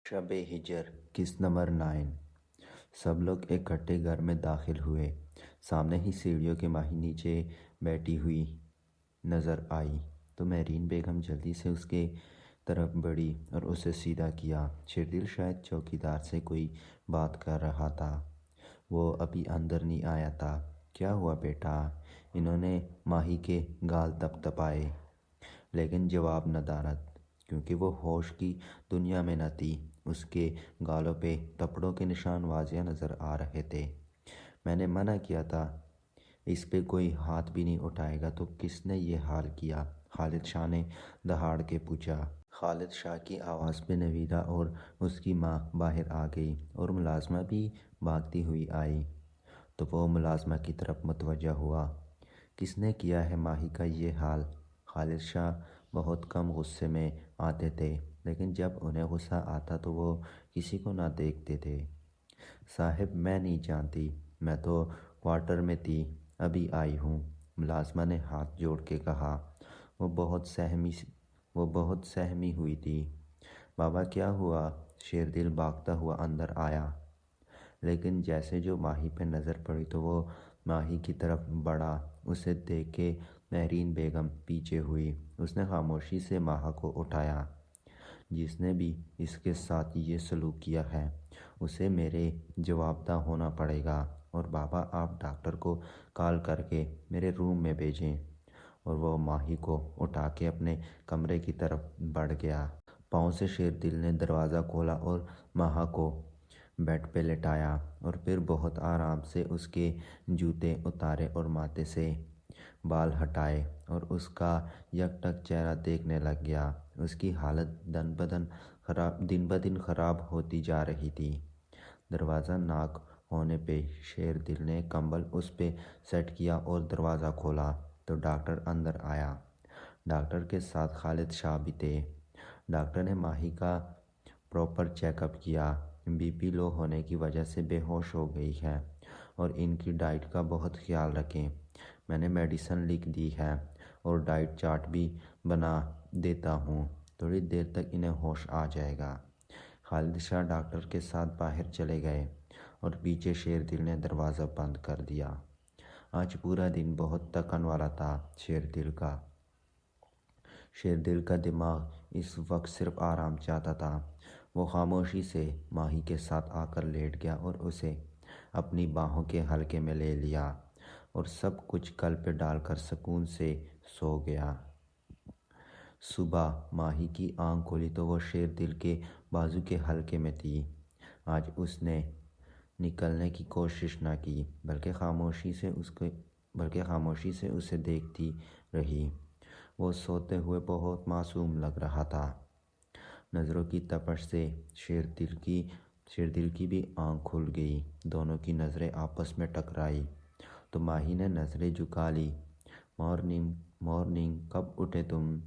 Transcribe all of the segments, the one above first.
शब हिजर किस्त नंबर 9। सब लोग इकट्ठे घर में दाखिल हुए। सामने ही सीढ़ियों के माही नीचे बैठी हुई नजर आई तो मेहरीन बेगम जल्दी से उसके तरफ बढ़ी और उसे सीधा किया। शेरदिल शायद चौकीदार से कोई बात कर रहा था। वो अभी अंदर नहीं आया था। क्या हुआ बेटा? इन्होंने माही के गाल तपतपाए, लेकिन जवाब नदारद, क्योंकि वो होश की दुनिया में न थी। उसके गालों पे थप्पड़ों के निशान वाज़िया नज़र आ रहे थे। मैंने मना किया था, इस पे कोई हाथ भी नहीं उठाएगा, तो किसने ये हाल किया? खालिद शाह ने दहाड़ के पूछा। खालिद शाह की आवाज़ पे नवीदा और उसकी माँ बाहर आ गई और मुलाजमा भी भागती हुई आई। तो वो मुलाजमा की तरफ मुतवज्जा हुआ। किसने किया है माही का ये हाल? खालिद शाह बहुत कम गुस्से में आते थे, लेकिन जब उन्हें गुस्सा आता तो वो किसी को ना देखते थे। साहिब, मैं नहीं जानती, मैं तो क्वार्टर में थी, अभी आई हूँ, मुलाजमा ने हाथ जोड़ के कहा। वो बहुत सहमी हुई थी। बाबा क्या हुआ? शेरदिल भागता हुआ अंदर आया, लेकिन जैसे जो माही पे नज़र पड़ी तो वो माही की तरफ बढ़ा। उसे देख के मेहरीन बेगम पीछे हुई। उसने खामोशी से माहा को उठाया। जिसने भी इसके साथ ये सलूक किया है उसे मेरे जवाबदाह होना पड़ेगा। और बाबा, आप डॉक्टर को कॉल करके मेरे रूम में भेजें। और वो माही को उठा के अपने कमरे की तरफ बढ़ गया। पाँव से शेरदिल ने दरवाज़ा खोला और माहा को बेड पे लेटाया और फिर बहुत आराम से उसके जूते उतारे और माथे से बाल हटाए और उसका यकटक चेहरा देखने लग गया। उसकी हालत दिन ब दिन खराब होती जा रही थी। दरवाज़ा नॉक होने पे शेरदिल ने कंबल उस पे सेट किया और दरवाज़ा खोला तो डॉक्टर अंदर आया। डॉक्टर के साथ खालिद शाह भी थे। डॉक्टर ने माही का प्रॉपर चेकअप किया। बीपी लो होने की वजह से बेहोश हो गई है और इनकी डाइट का बहुत ख्याल रखें। मैंने मेडिसिन लिख दी है और डाइट चार्ट भी बना देता हूँ। थोड़ी देर तक इन्हें होश आ जाएगा। खालिद शाह डॉक्टर के साथ बाहर चले गए और पीछे शेरदिल ने दरवाज़ा बंद कर दिया। आज पूरा दिन बहुत थकन वाला था शेरदिल का। शेरदिल का दिमाग इस वक्त सिर्फ आराम चाहता था। वो खामोशी से माही के साथ आकर लेट गया और उसे अपनी बाहों के हल्के में ले लिया और सब कुछ कल पे डालकर सुकून से सो गया। सुबह माही की आंख खोली तो वो शेरदिल के बाजू के हल्के में थी। आज उसने निकलने की कोशिश न की, बल्कि खामोशी से उसे देखती रही। वो सोते हुए बहुत मासूम लग रहा था। नज़रों की तपश से शेरदिल की भी आंख खुल गई। दोनों की नज़रें आपस में टकराई तो माही ने नज़रें झुका ली। मॉर्निंग मॉर्निंग, कब उठे तुम?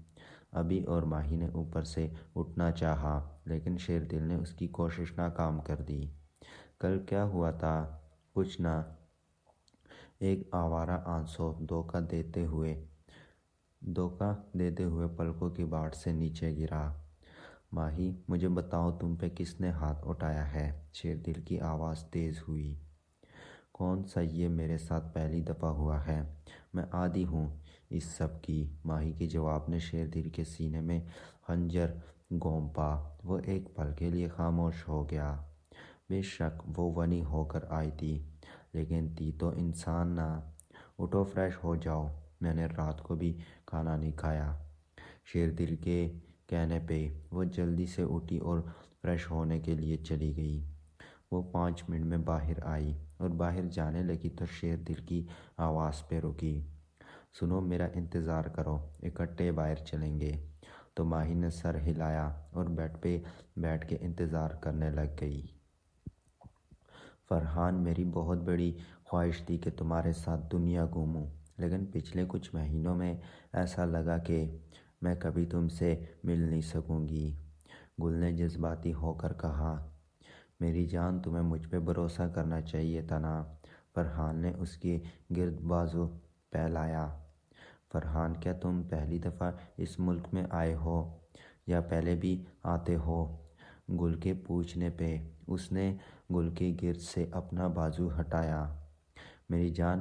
अभी। और माही ने ऊपर से उठना चाहा, लेकिन शेरदिल ने उसकी कोशिश नाकाम कर दी। कल क्या हुआ था? कुछ ना। एक आवारा आंसू धोखा देते हुए पलकों की बाट से नीचे गिरा। माही, मुझे बताओ, तुम पे किसने हाथ उठाया है? शेरदिल की आवाज़ तेज़ हुई। कौन सा? ये मेरे साथ पहली दफ़ा हुआ है। मैं आदी हूँ इस सब की। माही के जवाब ने शेरदिल के सीने में खंजर घोंपा। वो एक पल के लिए खामोश हो गया। बेशक वो वनी होकर आई थी, लेकिन थी तो इंसान ना। उठो, फ्रेश हो जाओ, मैंने रात को भी खाना नहीं खाया। शेरदिल के कहने पे वो जल्दी से उठी और फ्रेश होने के लिए चली गई। वो 5 मिनट में बाहर आई और बाहर जाने लगी तो शेरदिल की आवाज़ पे रुकी। सुनो, मेरा इंतज़ार करो, इकट्ठे बाहर चलेंगे। तो माही ने सर हिलाया और बेड पे बैठ के इंतज़ार करने लग गई। फरहान, मेरी बहुत बड़ी ख्वाहिश थी कि तुम्हारे साथ दुनिया घूमूं, लेकिन पिछले कुछ महीनों में ऐसा लगा कि मैं कभी तुमसे मिल नहीं सकूंगी। गुल ने जज्बाती होकर कहा। मेरी जान, तुम्हें मुझ पे भरोसा करना चाहिए था ना। फरहान ने उसकी गिर्द बाजू फैलाया। फरहान, क्या तुम पहली दफ़ा इस मुल्क में आए हो या पहले भी आते हो? گل کے پوچھنے پہ اس نے گل کے گرد سے اپنا بازو ہٹایا۔ میری جان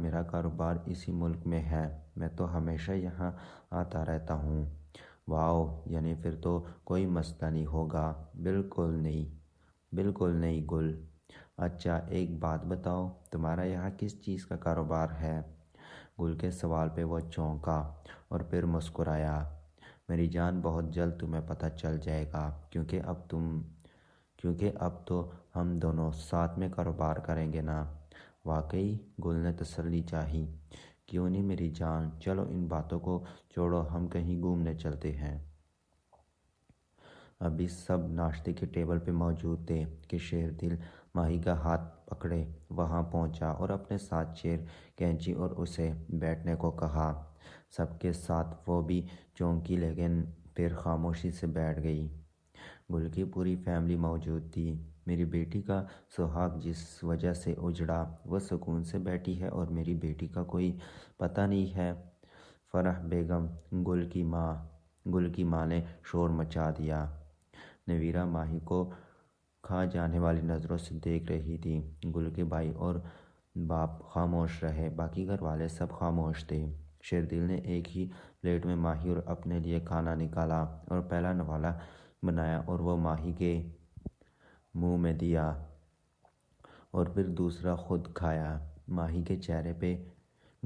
میرا کاروبار اسی ملک میں ہے، میں تو ہمیشہ یہاں آتا رہتا ہوں۔ واؤ، یعنی پھر تو کوئی مسئلہ نہیں ہوگا۔ بالکل نہیں گل۔ اچھا ایک بات بتاؤ، تمہارا یہاں کس چیز کا کاروبار ہے؟ گل کے سوال پہ وہ چونکا اور پھر مسکرایا۔ میری جان بہت جلد تمہیں پتہ چل جائے گا، کیونکہ اب تو ہم دونوں ساتھ میں کاروبار کریں گے نا۔ واقعی؟ گل نے تسلی چاہی۔ کیوں نہیں میری جان، چلو ان باتوں کو چھوڑو، ہم کہیں گھومنے چلتے ہیں۔ ابھی سب ناشتے کے ٹیبل پہ موجود تھے کہ شیردل ماہی کا ہاتھ پکڑے وہاں پہنچا اور اپنے ساتھ چیئر کھینچی اور اسے بیٹھنے کو کہا۔ سب کے ساتھ وہ بھی چونکی لیکن پھر خاموشی سے بیٹھ گئی۔ گل کی پوری فیملی موجود تھی۔ میری بیٹی کا سہاگ جس وجہ سے اجڑا وہ سکون سے بیٹھی ہے اور میری بیٹی کا کوئی پتہ نہیں ہے۔ فرح بیگم گل کی ماں نے شور مچا دیا۔ نویرہ ماہی کو کھا جانے والی نظروں سے دیکھ رہی تھی۔ گل کے بھائی اور باپ خاموش رہے، باقی گھر والے سب خاموش تھے۔ شیردل نے ایک ہی پلیٹ میں ماہی اور اپنے لیے کھانا نکالا اور پہلا نوالا بنایا اور وہ ماہی کے منہ میں دیا اور پھر دوسرا خود کھایا۔ ماہی کے چہرے پہ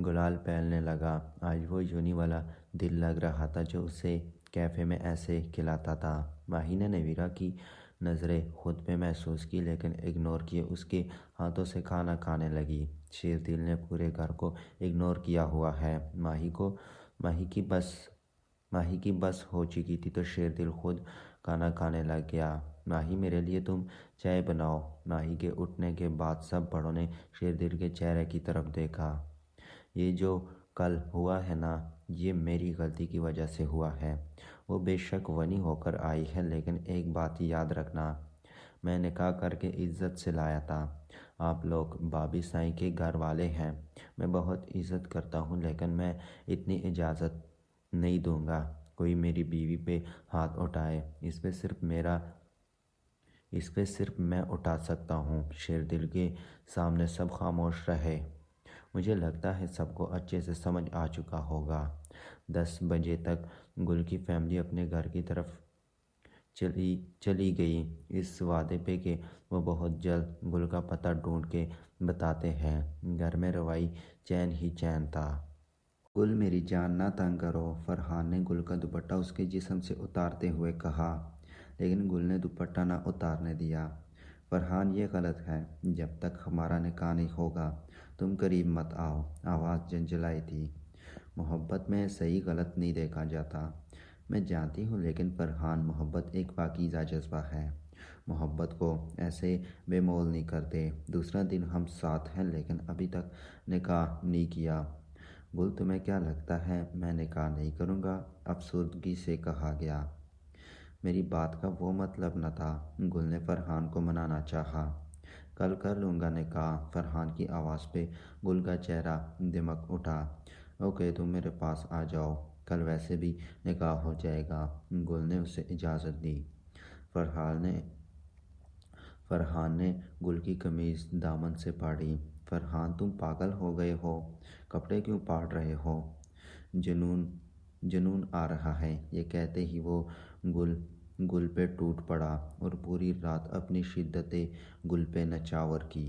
گلال پھیلنے لگا۔ آج وہ یونی والا دل لگ رہا تھا جو اسے کیفے میں ایسے کھلاتا تھا۔ ماہی نے نویرہ کی نظریں خود پہ محسوس کی لیکن اگنور کیے اس کے ہاتھوں سے کھانا کھانے لگی۔ شیردل نے پورے گھر کو اگنور کیا ہوا ہے۔ ماہی کی بس ہو چکی تھی تو شیردل خود کھانا کھانے لگ گیا۔ ماہی میرے لیے تم چائے بناؤ۔ ماہی کے اٹھنے کے بعد سب بڑوں نے شیردل کے چہرے کی طرف دیکھا۔ یہ جو کل ہوا ہے نا، یہ میری غلطی کی وجہ سے ہوا ہے۔ وہ بے شک غنی ہو کر آئی ہے لیکن ایک بات یاد رکھنا، میں نکاح کر کے عزت سے لایا تھا۔ آپ لوگ بابی سائیں کے گھر والے ہیں، میں بہت عزت کرتا ہوں لیکن میں اتنی اجازت نہیں دوں گا کوئی میری بیوی پہ ہاتھ اٹھائے۔ اس پہ صرف میں اٹھا سکتا ہوں۔ شیردل کے سامنے سب خاموش رہے۔ مجھے لگتا ہے سب کو اچھے سے سمجھ آ چکا ہوگا۔ 10 بجے تک گل کی فیملی اپنے گھر کی طرف چلی گئی، اس وعدے پہ کہ وہ بہت جلد گل کا پتہ ڈھونڈ کے بتاتے ہیں۔ گھر میں روائی چین ہی چین تھا۔ گل میری جان نہ تنگ کرو، فرحان نے گل کا دوپٹہ اس کے جسم سے اتارتے ہوئے کہا، لیکن گل نے دوپٹہ نہ اتارنے دیا۔ فرحان یہ غلط ہے، جب تک ہمارا نکاح نہیں ہوگا تم قریب مت آؤ، آواز جھنجھلائی تھی۔ محبت میں صحیح غلط نہیں دیکھا جاتا، میں جانتی ہوں، لیکن فرحان محبت ایک پاکیزہ جذبہ ہے، محبت کو ایسے بے مول نہیں کرتے۔ دوسرا دن ہم ساتھ ہیں لیکن ابھی تک نکاح نہیں کیا۔ گل تمہیں کیا لگتا ہے میں نکاح نہیں کروں گا؟ افسردگی سے کہا گیا۔ میری بات کا وہ مطلب نہ تھا۔ گل نے فرحان کو منانا چاہا۔ کل کر لوں گا نکاح۔ فرحان کی آواز پہ گل کا چہرہ دمک اٹھا۔ اوکے تم میرے پاس آ جاؤ، کل ویسے بھی نکاح ہو جائے گا۔ گل نے اسے اجازت دی۔ فرحان نے گل کی قمیض دامن سے پھاڑی۔ فرحان تم پاگل ہو گئے ہو، کپڑے کیوں پھاڑ رہے ہو؟ جنون آ رہا ہے۔ یہ کہتے ہی وہ گل پہ ٹوٹ پڑا اور پوری رات اپنی شدت گل پہ نچھاور کی۔